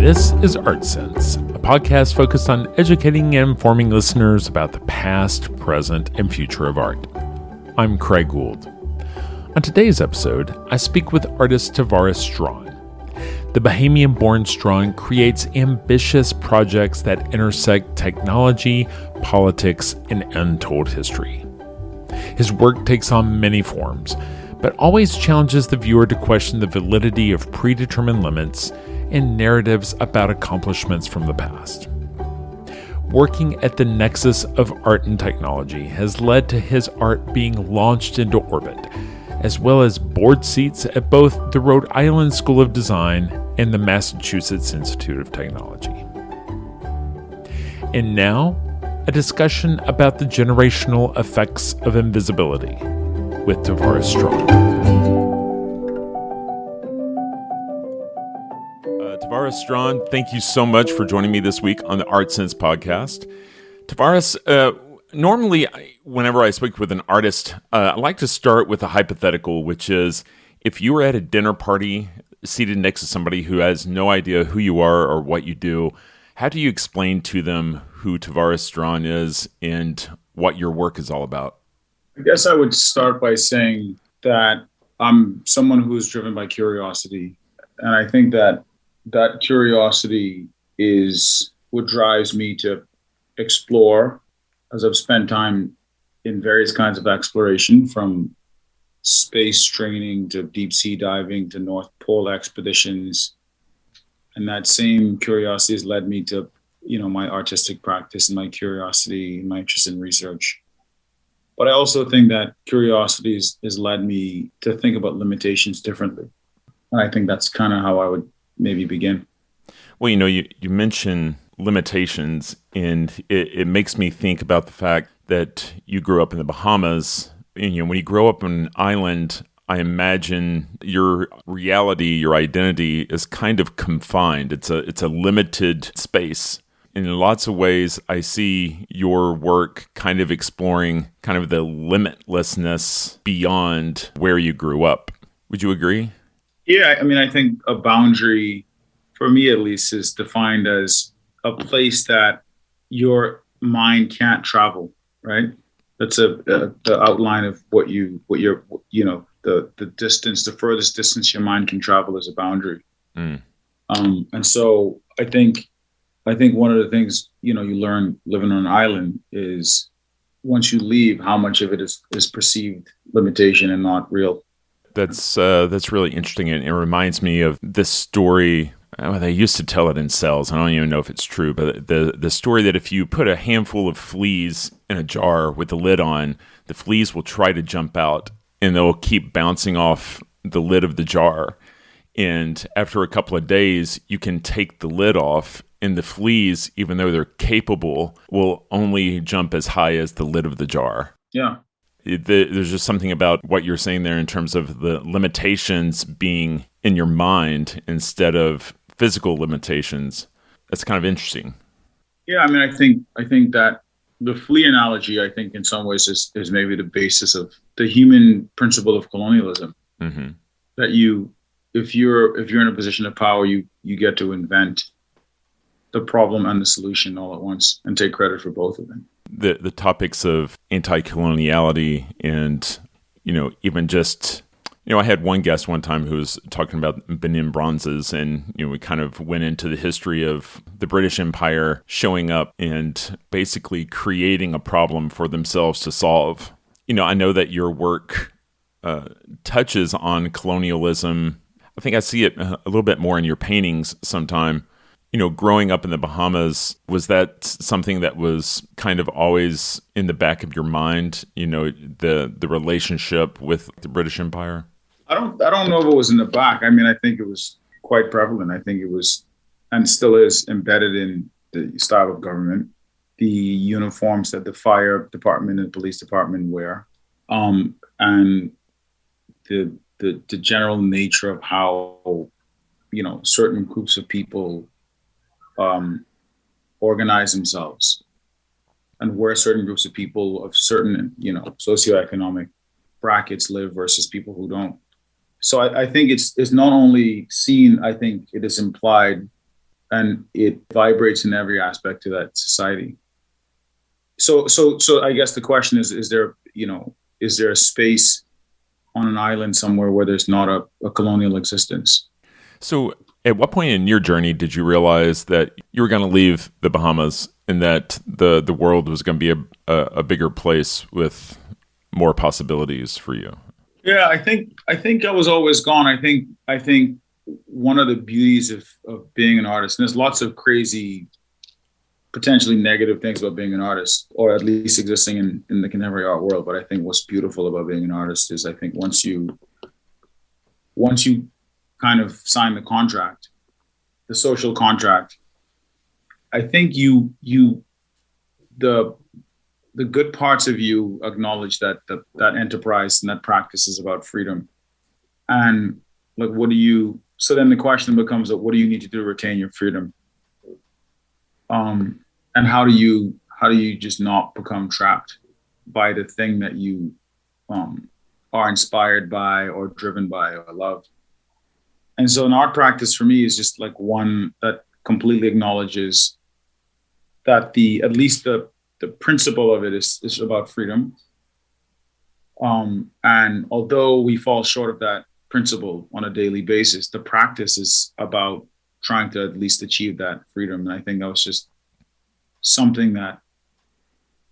This is Art Sense, a podcast focused on educating and informing listeners about the past, present, and future of art. I'm Craig Gould. On today's episode, I speak with artist Tavares Strachan. The Bahamian-born Strachan creates ambitious projects that intersect technology, politics, and untold history. His work takes on many forms, but always challenges the viewer to question the validity of predetermined limits and narratives about accomplishments from the past. Working at the nexus of art and technology has led to his art being launched into orbit, as well as board seats at both the Rhode Island School of Design and the Massachusetts Institute of Technology. And now, a discussion about the generational effects of invisibility with Tavares Strachan. Tavares Strachan, thank you so much for joining me this week on the Art Sense podcast. Tavares, normally whenever I speak with an artist, I like to start with a hypothetical, which is if you were at a dinner party seated next to somebody who has no idea who you are or what you do, how do you explain to them who Tavares Strachan is and what your work is all about? I guess I would start by saying that I'm someone who is driven by curiosity. And I think that curiosity is what drives me to explore, as I've spent time in various kinds of exploration, from space training to deep sea diving to North Pole expeditions. And that same curiosity has led me to, my artistic practice and my curiosity and my interest in research. But I also think that curiosity has led me to think about limitations differently. And I think that's kind of how I would maybe begin. Well, you mention limitations, and it makes me think about the fact that you grew up in the Bahamas. And, when you grow up on an island, I imagine your reality, your identity is kind of confined. It's a limited space. In lots of ways, I see your work kind of exploring kind of the limitlessness beyond where you grew up. Would you agree? Yeah, I think a boundary, for me at least, is defined as a place that your mind can't travel, right? That's the outline of what the distance, the furthest distance your mind can travel is a boundary. And so I think one of the things, you learn living on an island is once you leave, how much of it is perceived limitation and not real. That's really interesting, and it reminds me of this story. They used to tell it in cells. I don't even know if it's true, but the story that if you put a handful of fleas in a jar with the lid on, the fleas will try to jump out, and they'll keep bouncing off the lid of the jar. And after a couple of days, you can take the lid off, and the fleas, even though they're capable, will only jump as high as the lid of the jar. Yeah. There's just something about what you're saying there in terms of the limitations being in your mind instead of physical limitations. That's kind of interesting. Yeah, I think that the flea analogy, I think in some ways is maybe the basis of the human principle of colonialism. Mm-hmm. That if you're in a position of power, you get to invent the problem and the solution all at once and take credit for both of them. The topics of anti-coloniality and, even just, I had one guest one time who was talking about Benin bronzes, and, we kind of went into the history of the British Empire showing up and basically creating a problem for themselves to solve. I know that your work touches on colonialism. I think I see it a little bit more in your paintings sometime. Growing up in the Bahamas, was that something that was kind of always in the back of your mind, the relationship with the British Empire? I don't know if it was in the back. I think it was quite prevalent. I think it was, and still is, embedded in the style of government, the uniforms that the fire department and police department wear, and the general nature of how, certain groups of people organize themselves, and where certain groups of people of certain, socioeconomic brackets live versus people who don't. So I think it's not only seen, I think it is implied and it vibrates in every aspect of that society. So I guess the question is there, is there a space on an island somewhere where there's not a colonial existence? So, at what point in your journey did you realize that you were going to leave the Bahamas and that the world was going to be a bigger place with more possibilities for you? Yeah, I think I was always gone. I think one of the beauties of being an artist, and there's lots of crazy, potentially negative things about being an artist, or at least existing in the contemporary art world. But I think what's beautiful about being an artist is I think once you kind of sign the contract, the social contract, I think the the good parts of you acknowledge that enterprise and that practice is about freedom. And like, so then the question becomes, what do you need to do to retain your freedom? And how do you just not become trapped by the thing that you are inspired by or driven by or love? And so an art practice for me is just like one that completely acknowledges that at least the principle of it is about freedom. And although we fall short of that principle on a daily basis, the practice is about trying to at least achieve that freedom. And I think that was just something that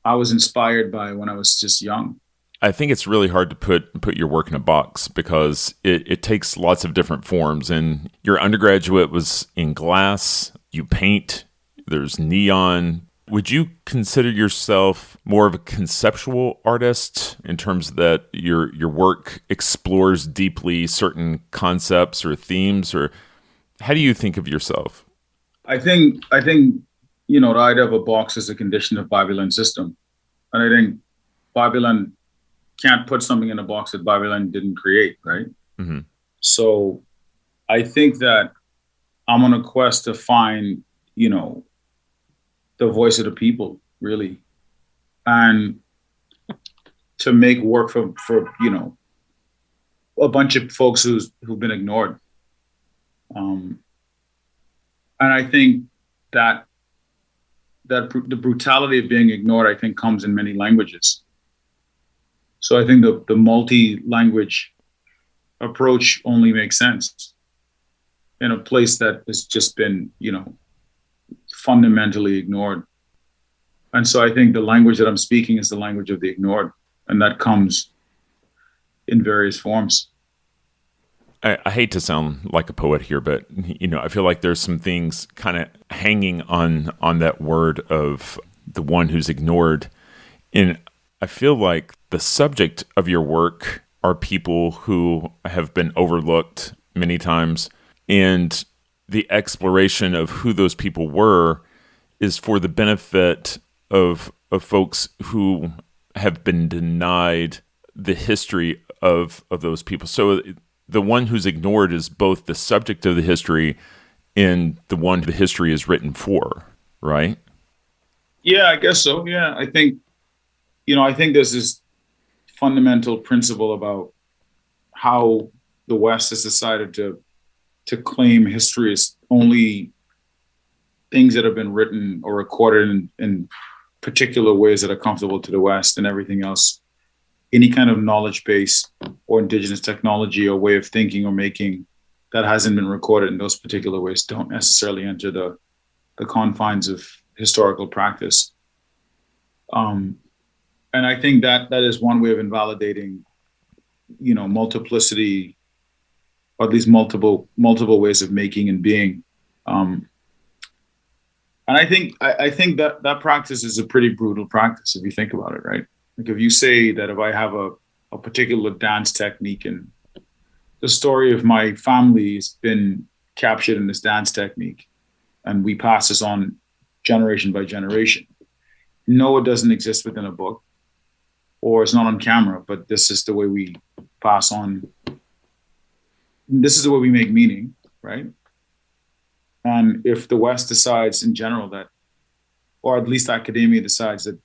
I was inspired by when I was just young. I think it's really hard to put your work in a box because it takes lots of different forms. And your undergraduate was in glass, you paint, there's neon. Would you consider yourself more of a conceptual artist in terms that your work explores deeply certain concepts or themes, or how do you think of yourself? I think the idea of a box is a condition of Babylon system. And I think Babylon can't put something in a box that Babylon didn't create, right? Mm-hmm. So I think that I'm on a quest to find, the voice of the people, really, and to make work for a bunch of folks who've been ignored. And I think that the brutality of being ignored, I think, comes in many languages. So I think the multi-language approach only makes sense in a place that has just been, fundamentally ignored. And so I think the language that I'm speaking is the language of the ignored, and that comes in various forms. I hate to sound like a poet here, but I feel like there's some things kind of hanging on that word of the one who's ignored. And I feel like the subject of your work are people who have been overlooked many times. And the exploration of who those people were is for the benefit of folks who have been denied the history of those people. So the one who's ignored is both the subject of the history and the one the history is written for, right? Yeah, I guess so. Yeah, I think there's this fundamental principle about how the West has decided to claim history as only things that have been written or recorded in particular ways that are comfortable to the West, and everything else, any kind of knowledge base or indigenous technology or way of thinking or making that hasn't been recorded in those particular ways don't necessarily enter the confines of historical practice. And I think that is one way of invalidating, multiplicity, or at least multiple ways of making and being. And I think that practice is a pretty brutal practice if you think about it, right? Like if you say that if I have a particular dance technique and the story of my family has been captured in this dance technique, and we pass this on generation by generation. No, it doesn't exist within a book, or it's not on camera, but this is the way we pass on. This is the way we make meaning, right? And if the West decides in general that, or at least academia decides that,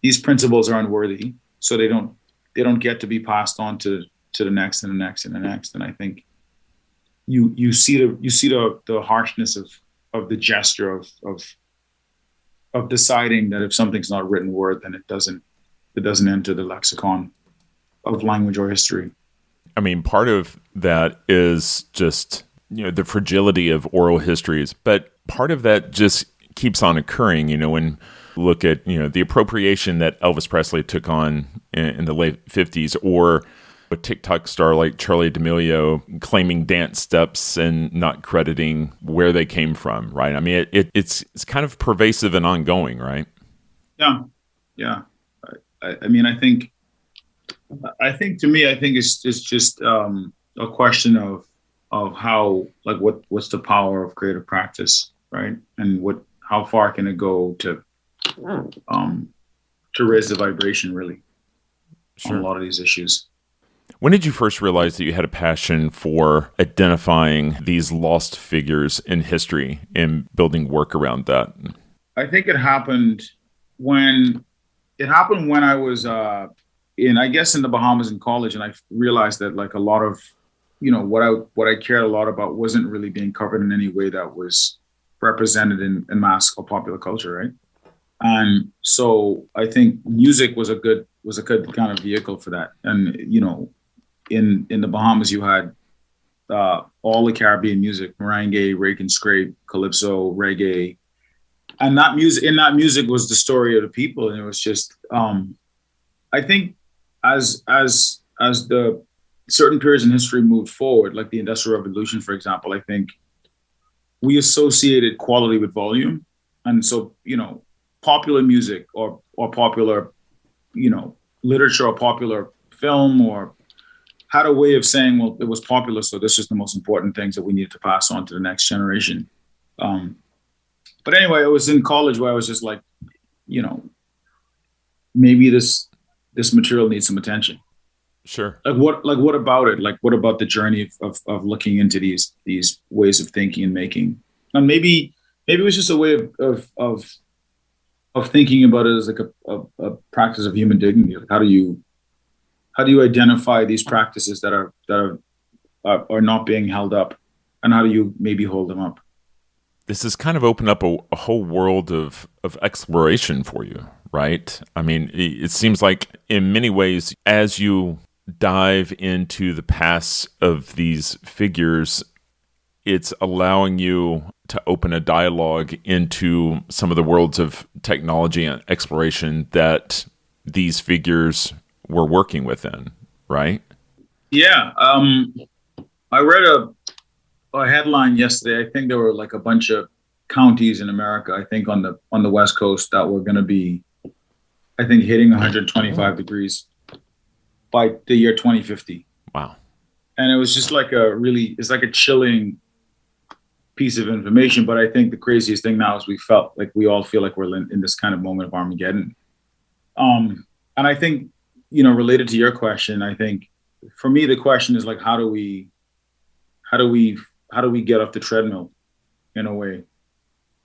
these principles are unworthy, so they don't get to be passed on to the next and the next and the next. And I think, you see the harshness of the gesture of deciding that if something's not written word, then it doesn't enter the lexicon of language or history. I mean, part of that is just, the fragility of oral histories, but part of that just keeps on occurring, when look at, the appropriation that Elvis Presley took on in the late 50s, or a TikTok star like Charli D'Amelio claiming dance steps and not crediting where they came from, right? I mean, it's kind of pervasive and ongoing, right? Yeah. I mean, I think to me, I think it's just a question of how, like, what's the power of creative practice, right? And how far can it go to raise the vibration, really, Sure. on a lot of these issues. When did you first realize that you had a passion for identifying these lost figures in history and building work around that? I think it happened when I was in the Bahamas in college, and I realized that, like, a lot of, what I cared a lot about wasn't really being covered in any way that was represented in mass or popular culture, right? And so I think music was a good kind of vehicle for that. And in the Bahamas, you had all the Caribbean music: merengue, rake and scrape, calypso, reggae, and that music was the story of the people. And it was just, I think, as the certain periods in history moved forward, like the Industrial Revolution, for example, I think we associated quality with volume, and so popular music or popular literature or popular film or had a way of saying, well, it was popular, so this is the most important things that we needed to pass on to the next generation. But anyway, it was in college where I was just like, maybe this material needs some attention. Sure. What about it? Like, what about the journey of looking into these ways of thinking and making? And maybe it was just a way of thinking about it as like a practice of human dignity. Like, how do you identify these practices that are not being held up, and how do you maybe hold them up? This has kind of opened up a whole world of exploration for you, right? I mean, it seems like in many ways, as you dive into the past of these figures, it's allowing you to open a dialogue into some of the worlds of technology and exploration that these figures were working within, right? Yeah. I read a headline yesterday. I think there were like a bunch of counties in America, I think on the West Coast, that were going to be, I think, hitting 125 degrees by the year 2050. Wow. And it was just like it's like a chilling piece of information. But I think the craziest thing now is we all feel like we're in this kind of moment of Armageddon. And I think, related to your question, I think for me, the question is like, how do we get off the treadmill in a way?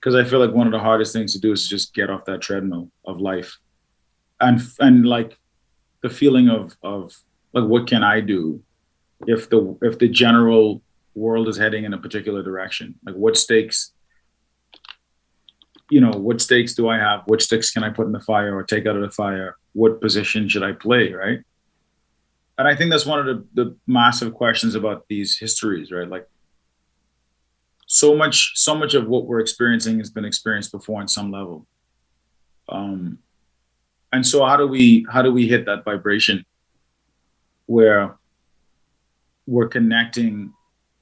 Because I feel like one of the hardest things to do is to just get off that treadmill of life. And like the feeling of like, what can I do if the general world is heading in a particular direction? Like, what stakes do I have? What sticks can I put in the fire or take out of the fire? What position should I play, right? And I think that's one of the massive questions about these histories, right? Like, so much of what we're experiencing has been experienced before on some level. And so how do we hit that vibration where we're connecting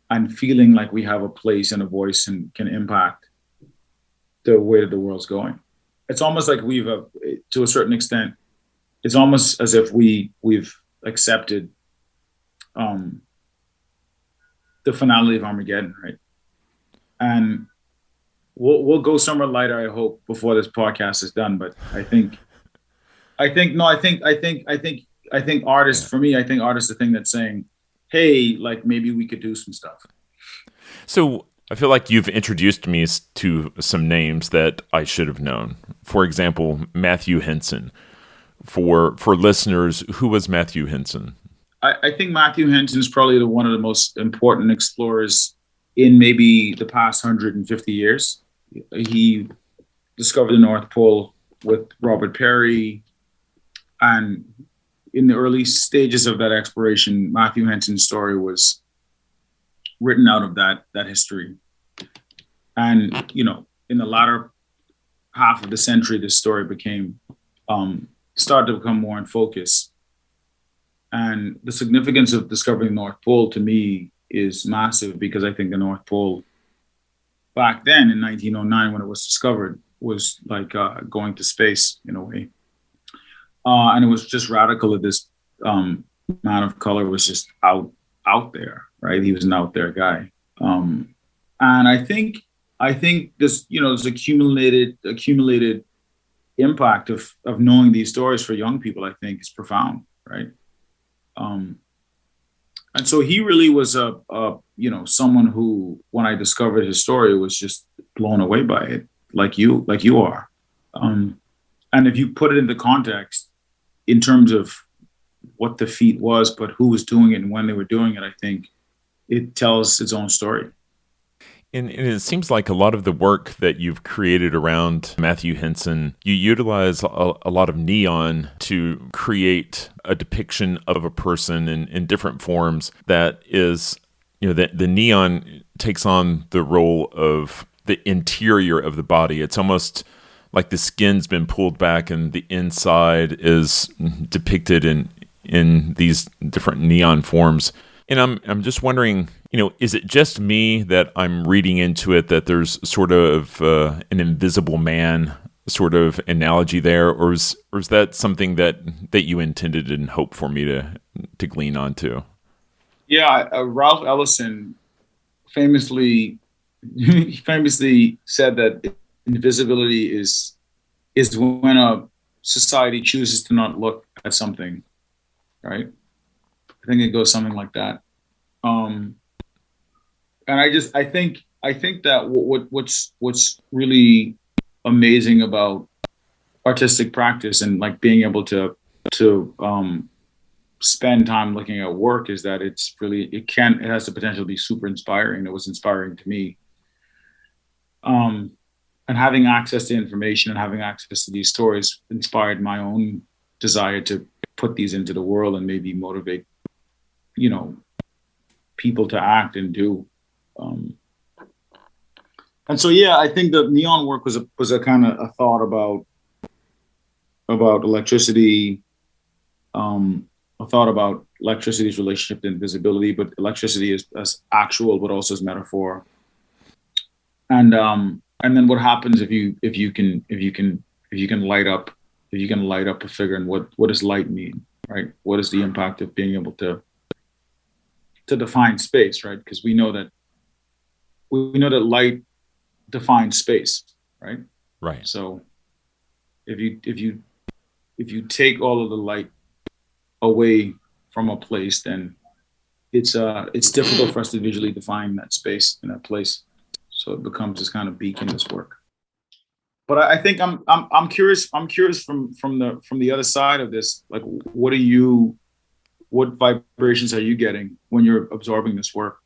and feeling like we have a place and a voice and can impact the way that the world's going? It's almost like to a certain extent, it's almost as if we've accepted the finality of Armageddon, right? And we'll go somewhere lighter, I hope, before this podcast is done. But I think artists, for me, I think artists are the thing that's saying, hey, like, maybe we could do some stuff. So I feel like you've introduced me to some names that I should have known. For example, Matthew Henson. For listeners, who was Matthew Henson? I think Matthew Henson is probably one of the most important explorers in maybe the past 150 years. He discovered the North Pole with Robert Peary, and in the early stages of that exploration, Matthew Henson's story was written out of that history. And in the latter half of the century, this story started to become more in focus. And the significance of discovering the North Pole to me is massive, because I think the North Pole back then in 1909, when it was discovered, was like going to space in a way. And it was just radical that this man of color was just out there, right? He was an out there guy. And I think this, this accumulated impact of knowing these stories for young people, I think, is profound, right? And so he really was someone who, when I discovered his story, was just blown away by it, like you are. And if you put it into context in terms of what the feat was, but who was doing it and when they were doing it, I think it tells its own story. And it seems like a lot of the work that you've created around Matthew Henson, you utilize a lot of neon to create a depiction of a person in different forms that is, the neon takes on the role of the interior of the body. It's almost like the skin's been pulled back and the inside is depicted in these different neon forms. And I'm just wondering, is it just me that I'm reading into it that there's sort of an invisible man sort of analogy there, or is that something that you intended and hoped for me to glean onto? Yeah, Ralph Ellison famously said that invisibility is when a society chooses to not look at something, right? I think it goes something like that. And I think that what's really amazing about artistic practice and like being able to spend time looking at work is that it has the potential to be super inspiring. It was inspiring to me. And having access to information and having access to these stories inspired my own desire to put these into the world and maybe motivate, people to act and do. And so, yeah, I think the neon work was a kind of a thought about electricity, a thought about electricity's relationship to invisibility, but electricity as actual, but also as metaphor. And then what happens if you can light up a figure, and what does light mean, right? What is the impact of being able to define space, right? Because we know that light defines space, right? Right. So if you take all of the light away from a place, then it's difficult for us to visually define that space and that place. So it becomes this kind of beacon, this work. But I think I'm curious from the other side of this, like what vibrations are you getting when you're absorbing this work?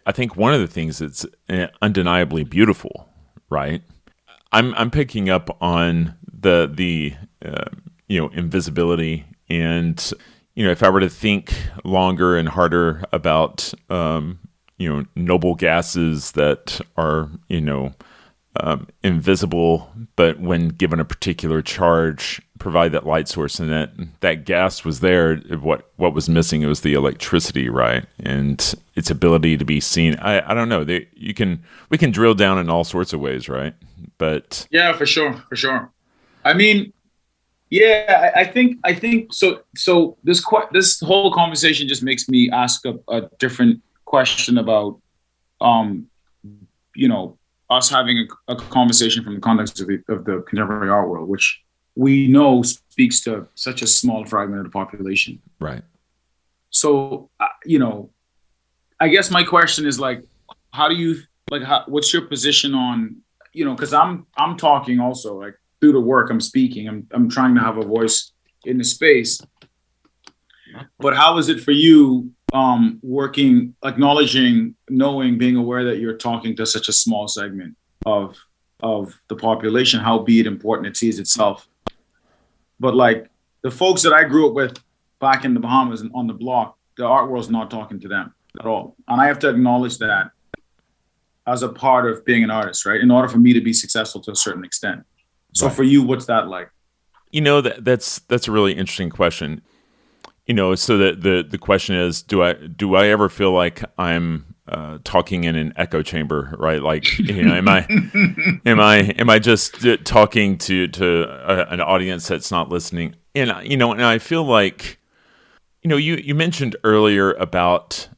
I think one of the things that's undeniably beautiful, right? I'm picking up on the invisibility, and if I were to think longer and harder about noble gases that are invisible, but when given a particular charge, provide that light source, and that gas was there. What was missing? It was the electricity, right? And its ability to be seen. I don't know. We can drill down in all sorts of ways, right? But yeah, for sure. I mean, yeah, I think so. So this whole conversation just makes me ask a different question about us having a conversation from the context of the contemporary art world, which we know speaks to such a small fragment of the population. Right. So, I guess my question is like, what's your position on, because I'm talking also, like through the work I'm speaking, I'm trying to have a voice in the space. But how is it for you working, acknowledging, knowing, being aware that you're talking to such a small segment of the population, how be it important it sees itself. But like the folks that I grew up with back in the Bahamas and on the block, the art world's not talking to them at all. And I have to acknowledge that as a part of being an artist, right? In order for me to be successful to a certain extent. So for you, what's that like? That's a really interesting question. So the question is, do I ever feel like I'm talking in an echo chamber, right? Like, am I just talking to an audience that's not listening? And and I feel like, you mentioned earlier about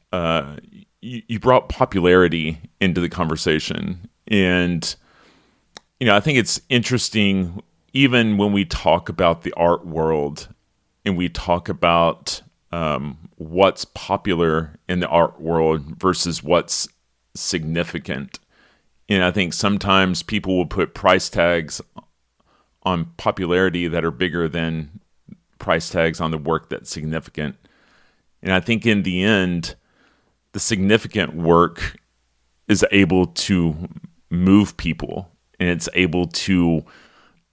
you brought popularity into the conversation, and I think it's interesting, even when we talk about the art world and we talk about what's popular in the art world versus what's significant. And I think sometimes people will put price tags on popularity that are bigger than price tags on the work that's significant. And I think in the end, the significant work is able to move people, and it's able to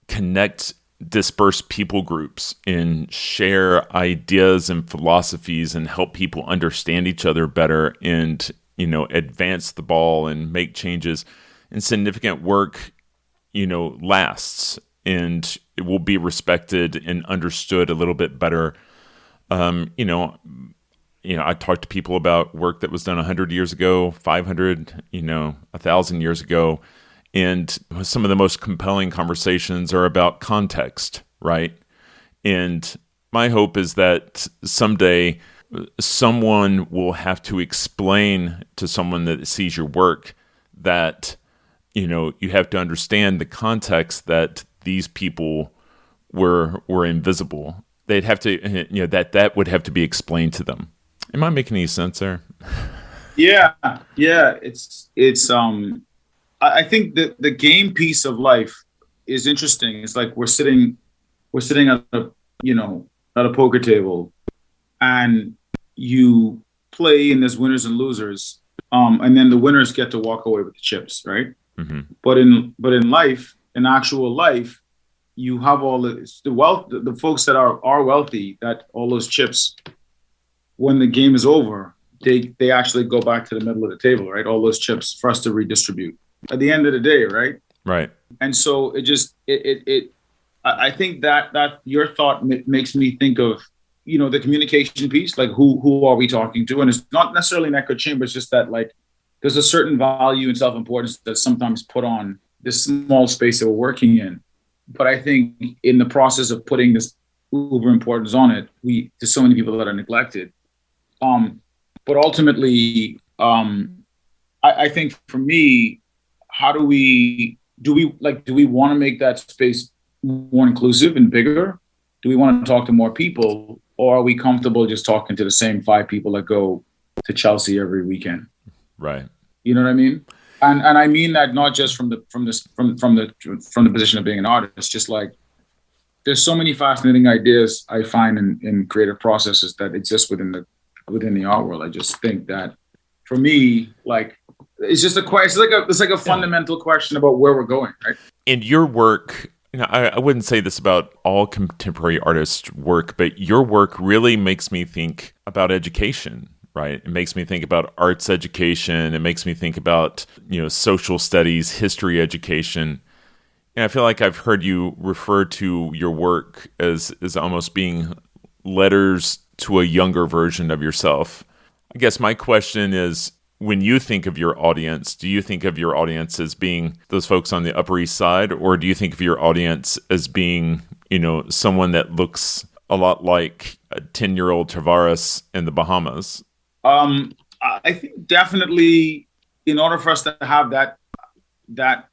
connect dispersed people groups and share ideas and philosophies and help people understand each other better and, advance the ball and make changes. And significant work, lasts, and it will be respected and understood a little bit better. I talked to people about work that was done 100 years ago, 500, 1,000 years ago. And some of the most compelling conversations are about context, right? And my hope is that someday someone will have to explain to someone that sees your work that, you have to understand the context that these people were invisible. They'd have to, that would have to be explained to them. Am I making any sense there? Yeah. It's I think that the game piece of life is interesting. It's like we're sitting at a poker table, and you play, and there's winners and losers, and then the winners get to walk away with the chips, right? Mm-hmm. But in life, in actual life, you have all the wealth, the folks that are wealthy, that all those chips, when the game is over, they actually go back to the middle of the table, right? All those chips for us to redistribute at the end of the day, right? Right. And so I think that your thought makes me think of, the communication piece, like who are we talking to? And it's not necessarily an echo chamber. It's just that, like, there's a certain value and self-importance that's sometimes put on this small space that we're working in. But I think in the process of putting this uber importance on it, there's so many people that are neglected. But ultimately, I think for me, do we want to make that space more inclusive and bigger? Do we want to talk to more people, or are we comfortable just talking to the same 5 people that go to Chelsea every weekend? Right. You know what I mean? And I mean that not just from the position of being an artist, just like there's so many fascinating ideas I find in creative processes that exist within the art world. I just think that for me, like, it's just it's like a fundamental question about where we're going, right? And your work, I wouldn't say this about all contemporary artists' work, but your work really makes me think about education, right? It makes me think about arts education. It makes me think about, social studies, history education. And I feel like I've heard you refer to your work as almost being letters to a younger version of yourself. I guess my question is, when you think of your audience, do you think of your audience as being those folks on the Upper East Side, or do you think of your audience as being, someone that looks a lot like a 10-year-old Tavares in the Bahamas? I think definitely, in order for us to have that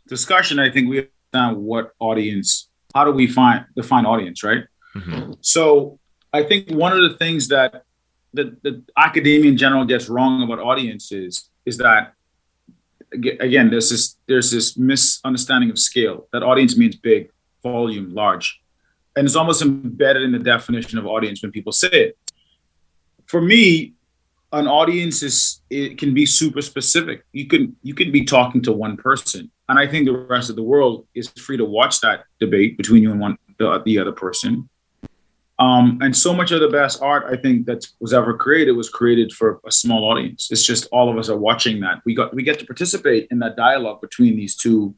discussion, I think we understand what audience, how do we define audience, right? Mm-hmm. So I think one of the things that the academia in general gets wrong about audiences is that, again, there's this misunderstanding of scale, that audience means big, volume, large. And it's almost embedded in the definition of audience when people say it. for me, an audience it can be super specific. You can be talking to one person, and I think the rest of the world is free to watch that debate between you and the other person. And so much of the best art I think that was ever created was created for a small audience. It's just all of us are watching that. We get to participate in that dialogue between these two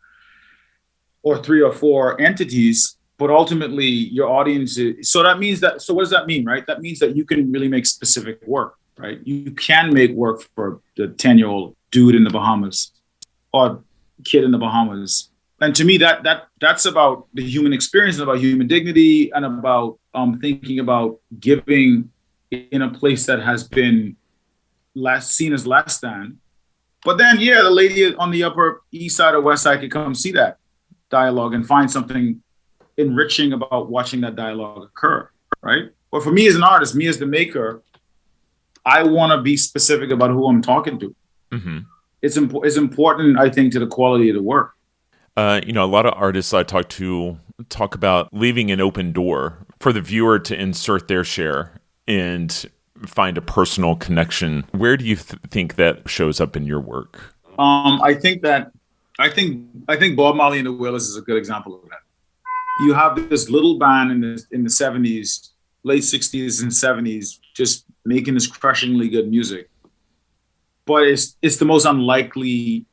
or three or four entities, but ultimately your audience is, so that means that, so what does that mean, right? That means that you can really make specific work, right? You can make work for the 10-year-old dude in the Bahamas or kid in the Bahamas. And to me, that's about the human experience and about human dignity and about thinking about giving in a place that has been seen as less than. But then, yeah, the lady on the Upper East Side or West Side could come see that dialogue and find something enriching about watching that dialogue occur, right? But for me as an artist, me as the maker, I want to be specific about who I'm talking to. Mm-hmm. It's important, I think, to the quality of the work. A lot of artists I talk to talk about leaving an open door for the viewer to insert their share and find a personal connection. Where do you think that shows up in your work? I think Bob Marley and the Wailers is a good example of that. You have this little band in the 70s, late 60s and 70s, just making this crushingly good music. But it's the most unlikely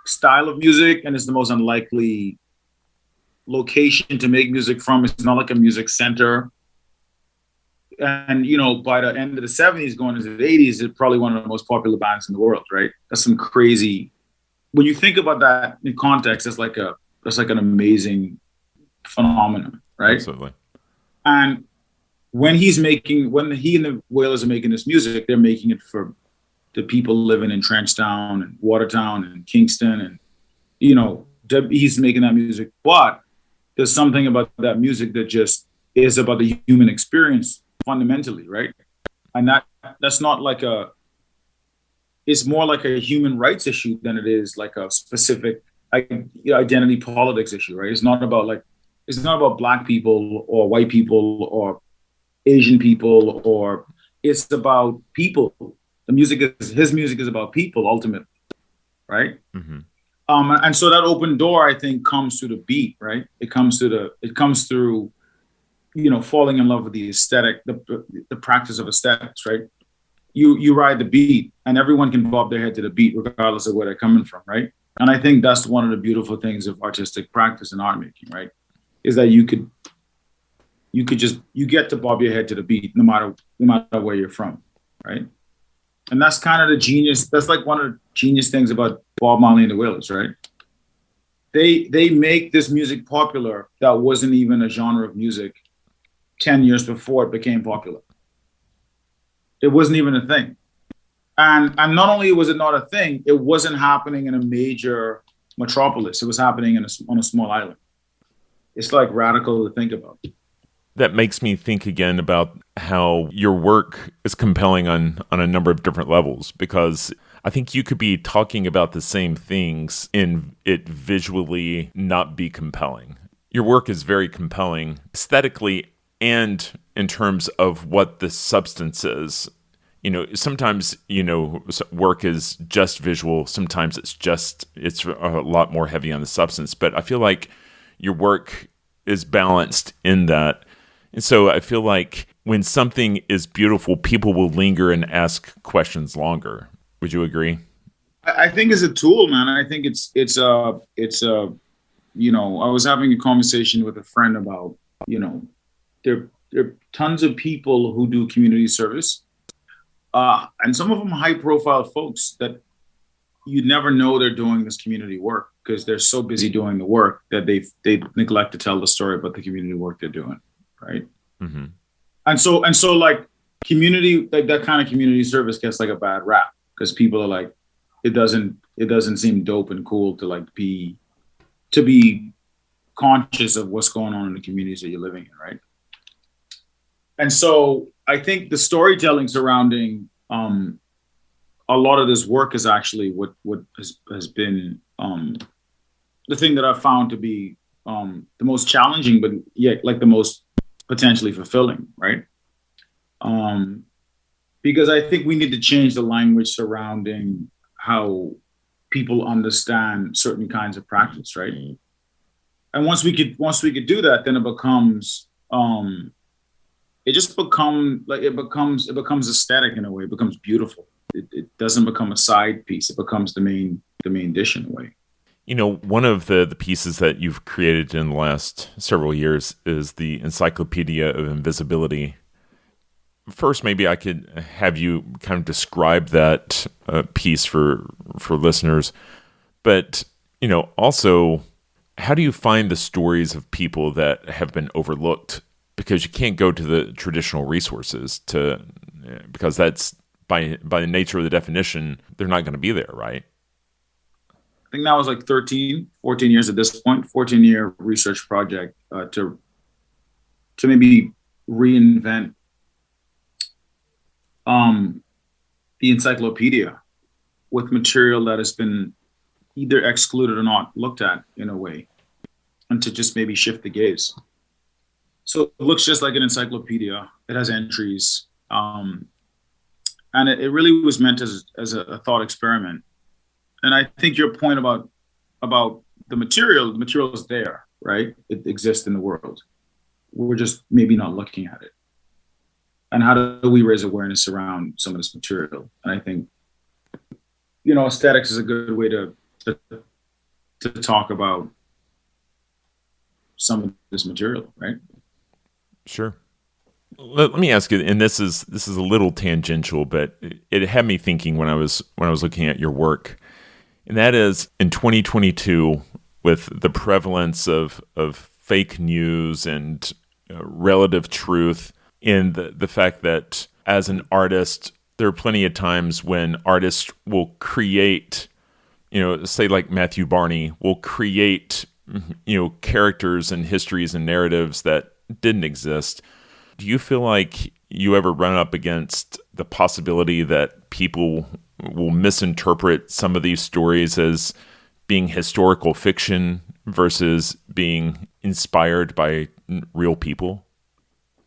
style of music, and it's the most unlikely location to make music from. It's not like a music center. And, by the end of the 70s, going into the 80s, it's probably one of the most popular bands in the world, right? That's some crazy, when you think about that in context, that's like an amazing phenomenon, right? Absolutely. And when he and the Wailers are making this music, they're making it for the people living in Trenchtown and Watertown and Kingston, and he's making that music. But there's something about that music that just is about the human experience fundamentally, right? And that's not like it's more like a human rights issue than it is like a specific identity politics issue, right? It's not about Black people or white people or Asian people, or it's about people. His music is about people ultimately, right? Mm-hmm. And so that open door, I think, comes through the beat, right? It comes through, falling in love with the aesthetic, the practice of aesthetics, right? You ride the beat, and everyone can bob their head to the beat, regardless of where they're coming from, right? And I think that's one of the beautiful things of artistic practice and art making, right? Is that you get to bob your head to the beat, no matter where you're from, right? And that's kind of the genius. That's like one of the genius things about Bob Marley and the Wailers, right? They make this music popular that wasn't even a genre of music 10 years before it became popular. It wasn't even a thing. And not only was it not a thing, it wasn't happening in a major metropolis. It was happening on a small island. It's like radical to think about. That makes me think again about how your work is compelling on a number of different levels, because I think you could be talking about the same things and it visually not be compelling. Your work is very compelling aesthetically and in terms of what the substance is. Sometimes, work is just visual. Sometimes it's a lot more heavy on the substance, but I feel like your work is balanced in that. And so I feel like when something is beautiful, people will linger and ask questions longer. Would you agree? I think it's a tool, man. I think it's I was having a conversation with a friend about, there are tons of people who do community service. And some of them high profile folks that you never know they're doing this community work because they're so busy doing the work that they neglect to tell the story about the community work they're doing. Right. Mm-hmm. And so like community, like that kind of community service gets like a bad rap because people are like, it doesn't seem dope and cool to be conscious of what's going on in the communities that you're living in. Right. And so I think the storytelling surrounding a lot of this work is actually what has been the thing that I've found to be the most challenging, but yet like the most potentially fulfilling, right? because I think we need to change the language surrounding how people understand certain kinds of practice, right? And once we could do that, then it becomes aesthetic in a way. It becomes beautiful. It doesn't become a side piece. It becomes the main dish in a way. One of the pieces that you've created in the last several years is the Encyclopedia of Invisibility. First, maybe I could have you kind of describe that piece for listeners. But, also, how do you find the stories of people that have been overlooked? Because you can't go to the traditional resources because that's by the nature of the definition, they're not going to be there, right? I think that was like 14 years at this point, 14-year research project to maybe reinvent the encyclopedia with material that has been either excluded or not looked at in a way, and to just maybe shift the gaze. So it looks just like an encyclopedia. It has entries, and it really was meant as a thought experiment. And I think your point about the material is there, right? It exists in the world. We're just maybe not looking at it. And how do we raise awareness around some of this material? And I think, aesthetics is a good way to talk about some of this material, right? Sure. Let me ask you, and this is a little tangential, but it had me thinking when I was looking at your work, and that is in 2022, with the prevalence of fake news and relative truth, in the fact that as an artist, there are plenty of times when artists will create, say like Matthew Barney will create, characters and histories and narratives that didn't exist. Do you feel like you ever run up against the possibility that people will misinterpret some of these stories as being historical fiction versus being inspired by real people?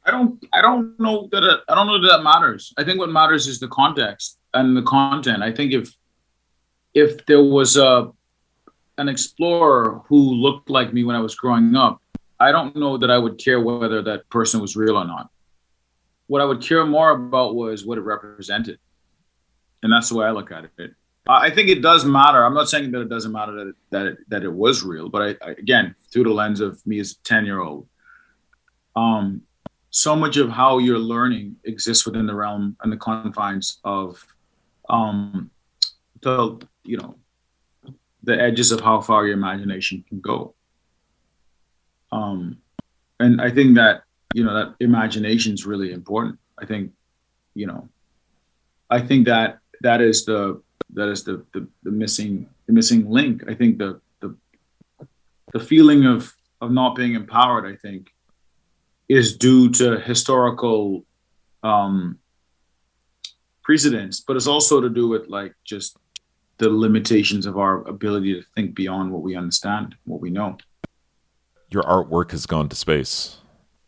I don't know that matters. I think what matters is the context and the content. I think if there was an explorer who looked like me when I was growing up, I don't know that I would care whether that person was real or not. What I would care more about was what it represented. And that's the way I look at it. I think it does matter. I'm not saying that it doesn't matter that it was real, but I again, through the lens of me as a 10-year-old, so much of how you're learning exists within the realm and the confines of the edges of how far your imagination can go. And I think that that imagination is really important. I think that is the missing link. I think the feeling of not being empowered, I think, is due to historical precedents, but it's also to do with like just the limitations of our ability to think beyond what we understand, what we know. Your artwork has gone to space.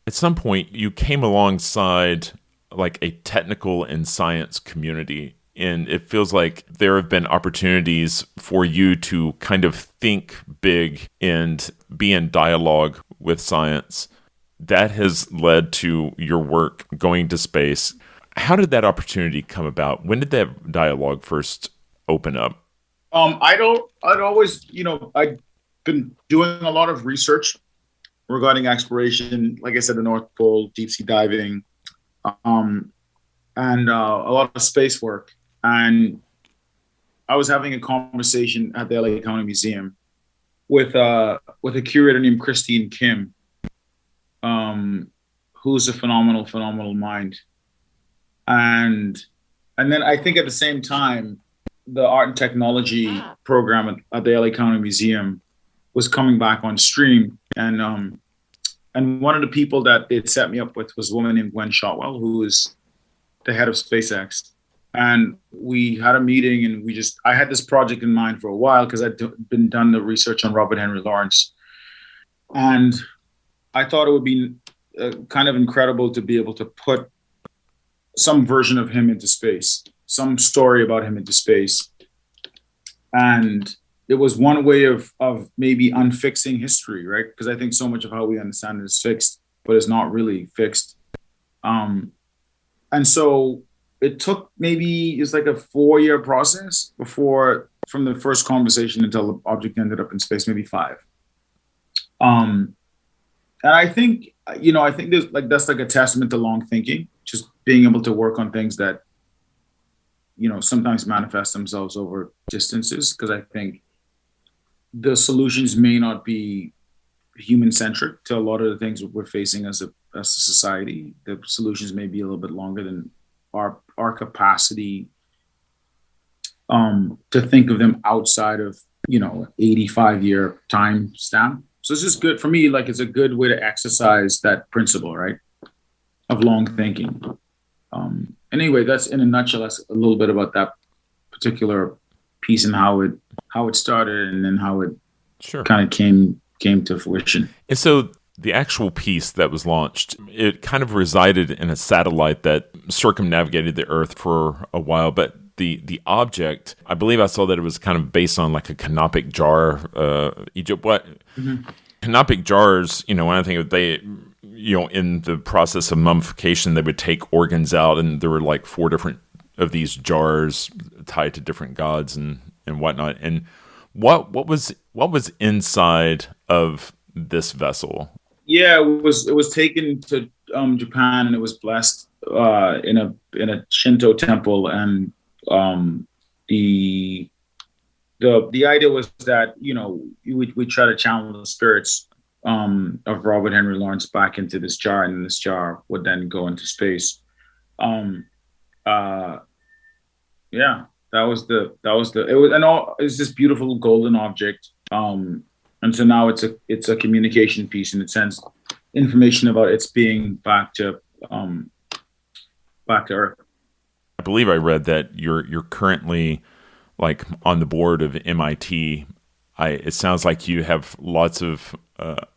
At some point, you came alongside like a technical and science community, and it feels like there have been opportunities for you to kind of think big and be in dialogue with science. That has led to your work going to space. How did that opportunity come about? When did that dialogue first open up? I'd been doing a lot of research regarding exploration, like I said, the North Pole, deep sea diving, and a lot of space work. And I was having a conversation at the LA County Museum with a curator named Christine Kim, who's a phenomenal mind. And then I think at the same time, the art and technology program at the LA County Museum was coming back on stream. And one of the people that they'd set me up with was a woman named Gwen Shotwell, who is the head of SpaceX. And we had a meeting, and I had this project in mind for a while because I'd been done the research on Robert Henry Lawrence. And I thought it would be kind of incredible to be able to put some version of him into space, some story about him into space. And it was one way of maybe unfixing history, right? Because I think so much of how we understand it is fixed, but it's not really fixed. And so it took maybe, it's like a 4-year process before, from the first conversation until the object ended up in space, maybe 5. And I think, I think there's like, that's like a testament to long thinking, just being able to work on things that, sometimes manifest themselves over distances. Because I think the solutions may not be human centric to a lot of the things we're facing as a society. The solutions may be a little bit longer than our capacity to think of them outside of 85-year time stamp. So it's just good for me. Like, it's a good way to exercise that principle, right, of long thinking. Anyway, that's in a nutshell. That's a little bit about that particular piece and how it started, and then how it kind of came to fruition. And so the actual piece that was launched, it kind of resided in a satellite that circumnavigated the Earth for a while, but the object, I believe I saw that it was kind of based on like a canopic jar. Egypt, what? Mm-hmm. Canopic jars, when I think of they, in the process of mummification, they would take organs out, and there were like 4 different of these jars tied to different gods and whatnot. And what was inside of this vessel? Yeah, it was taken to Japan, and it was blessed in a Shinto temple, and the idea was that we try to channel the spirits of Robert Henry Lawrence back into this jar, and this jar would then go into space. It was this beautiful golden object. And so now it's a communication piece, and it sends information about its being back to Earth. I believe I read that you're currently like on the board of MIT. It sounds like you have lots of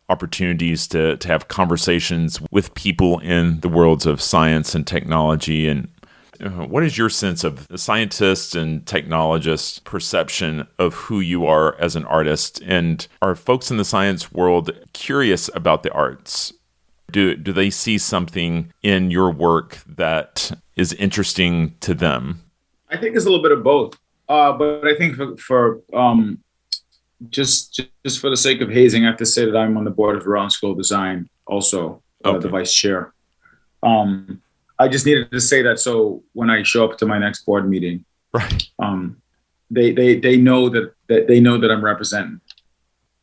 opportunities to have conversations with people in the worlds of science and technology. And what is your sense of the scientist and technologist perception of who you are as an artist? And are folks in the science world curious about the arts? Do they see something in your work that is interesting to them? I think it's a little bit of both. But I think for just for the sake of hazing, I have to say that I'm on the board of Rhode School of Design, also the vice chair. I just needed to say that so when I show up to my next board meeting, right? They know that I'm representing.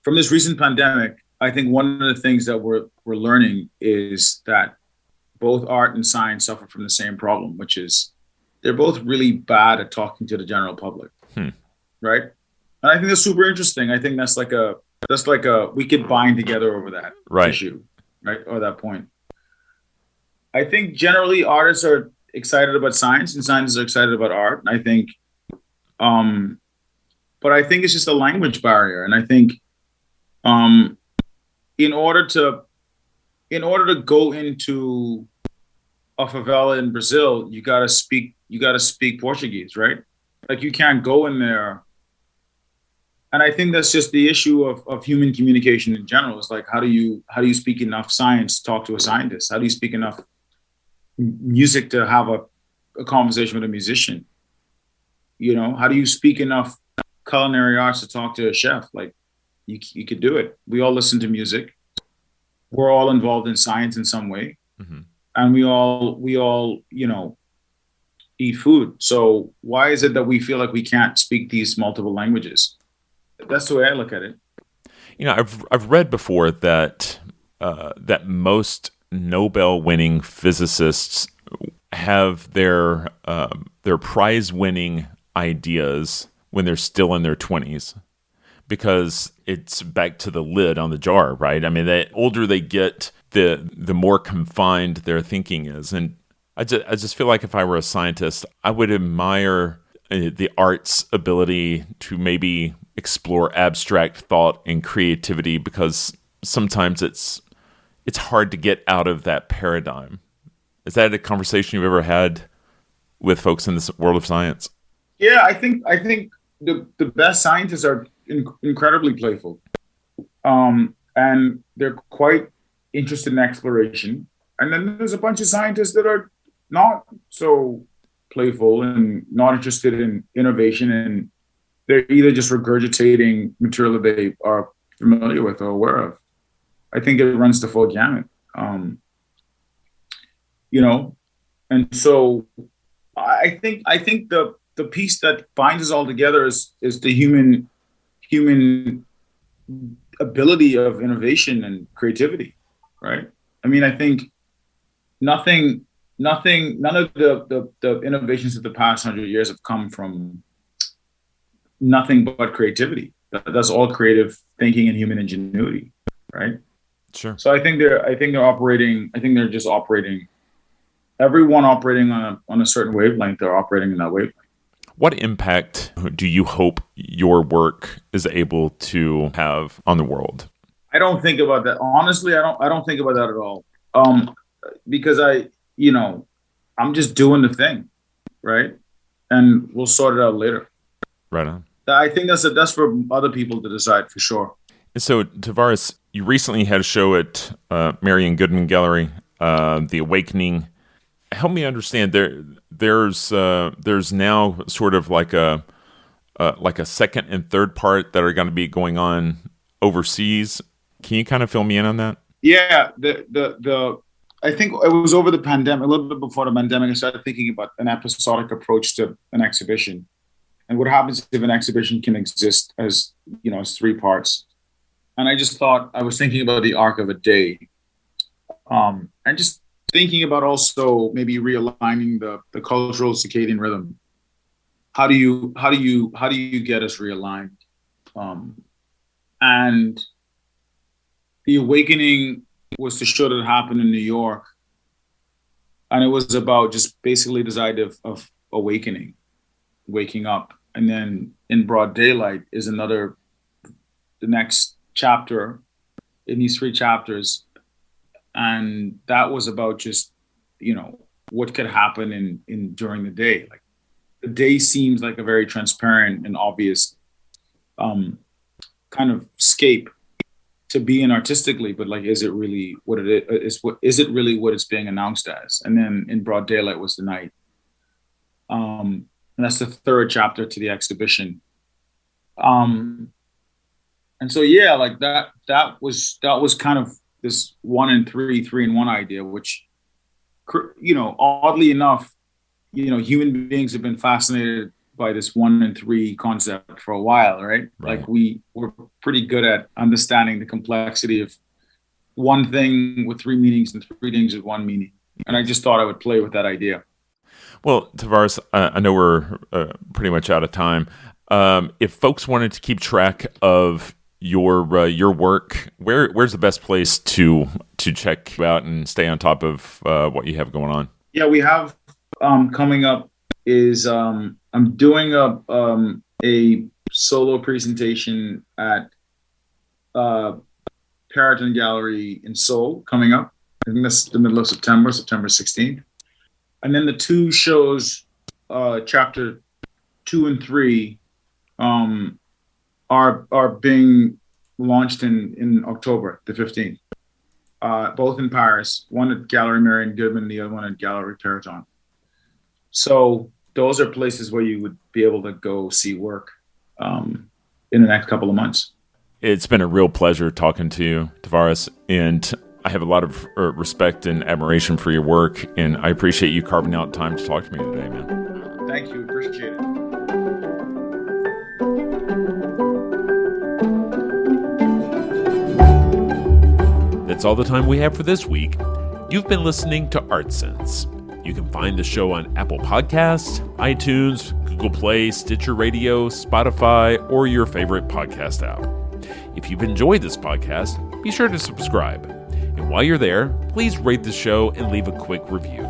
From this recent pandemic, I think one of the things that we're learning is that both art and science suffer from the same problem, which is they're both really bad at talking to the general public, right? And I think that's super interesting. I think that's like a we could bind together over that issue, right, or that point. I think generally artists are excited about science, and scientists are excited about art. And I think, but I think it's just a language barrier. And I think, in order to go into a favela in Brazil, you gotta speak Portuguese, right? Like, you can't go in there. And I think that's just the issue of human communication in general. It's like, how do you speak enough science to talk to a scientist? How do you speak enough music to have a conversation with a musician? How do you speak enough culinary arts to talk to a chef? Like, you could do it. We all listen to music. We're all involved in science in some way. Mm-hmm. And we all eat food. So why is it that we feel like we can't speak these multiple languages? That's the way I look at it. I've read before that most Nobel-winning physicists have their prize-winning ideas when they're still in their 20s, because it's back to the lid on the jar, right? I mean, the older they get, the more confined their thinking is. And I just feel like if I were a scientist, I would admire the art's ability to maybe explore abstract thought and creativity, because sometimes it's hard to get out of that paradigm. Is that a conversation you've ever had with folks in this world of science? Yeah, I think the best scientists are incredibly playful, and they're quite interested in exploration. And then there's a bunch of scientists that are not so playful and not interested in innovation, and they're either just regurgitating material that they are familiar with or aware of. I think it runs the full gamut, and so I think the piece that binds us all together is the human ability of innovation and creativity, right? I mean, I think none of the innovations of the past 100 years have come from nothing but creativity. That's all creative thinking and human ingenuity, right? Sure. So I think they're operating. I think they're just operating. Everyone operating on a certain wavelength, they're operating in that wavelength. What impact do you hope your work is able to have on the world? I don't think about that. Honestly, I don't think about that at all. Because I'm just doing the thing, right? And we'll sort it out later. Right on. I think that's for other people to decide for sure. So, Tavares, you recently had a show at Marion Goodman Gallery, The Awakening. Help me understand. There's now sort of like a second and third part that are going to be going on overseas. Can you kind of fill me in on that? Yeah, I think it was over the pandemic, a little bit before the pandemic. I started thinking about an episodic approach to an exhibition, and what happens if an exhibition can exist as as three parts. And I was thinking about the arc of a day, and just thinking about also maybe realigning the cultural circadian rhythm. How do you get us realigned? And The Awakening was the show that happened in New York, and it was about just basically this idea of awakening, waking up. And then In Broad Daylight is the next chapter in these three chapters, and that was about just what could happen in during the day. Like, the day seems like a very transparent and obvious kind of scape to be in artistically, but like, is it really what it is? Is it really what it's being announced as? And then In Broad Daylight was the night, and that's the third chapter to the exhibition. And so like that was kind of this 1 and 3, 3 and 1 idea, which oddly enough, human beings have been fascinated by this 1 and 3 concept for a while, right? Like, we're pretty good at understanding the complexity of one thing with 3 meanings and 3 things with 1 meaning. And I just thought I would play with that idea. Well, Tavares, I know we're pretty much out of time. If folks wanted to keep track of your work, where's the best place to check you out and stay on top of what you have going on? Yeah, we have coming up is I'm doing a solo presentation at Paraton Gallery in Seoul coming up. I think that's the middle of September 16th. And then the 2 shows, chapter 2 and 3, are being launched in October the 15th, both in Paris, one at Gallery Marion Goodman, the other one at Gallery Paraton. So those are places where you would be able to go see work in the next couple of months. It's been a real pleasure talking to you, Tavares, and I have a lot of respect and admiration for your work, and I appreciate you carving out time to talk to me today, man. Thank you. Appreciate it. That's all the time we have for this week. You've been listening to ArtSense. You can find the show on Apple Podcasts, iTunes, Google Play, Stitcher Radio, Spotify, or your favorite podcast app. If you've enjoyed this podcast, be sure to subscribe. And while you're there, please rate the show and leave a quick review.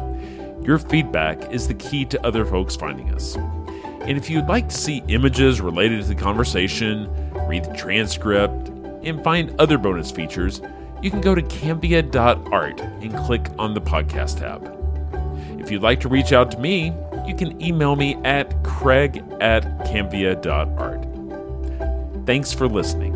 Your feedback is the key to other folks finding us. And if you'd like to see images related to the conversation, read the transcript, and find other bonus features, you can go to cambia.art and click on the podcast tab. If you'd like to reach out to me, you can email me at craig@cambia.art. Thanks for listening.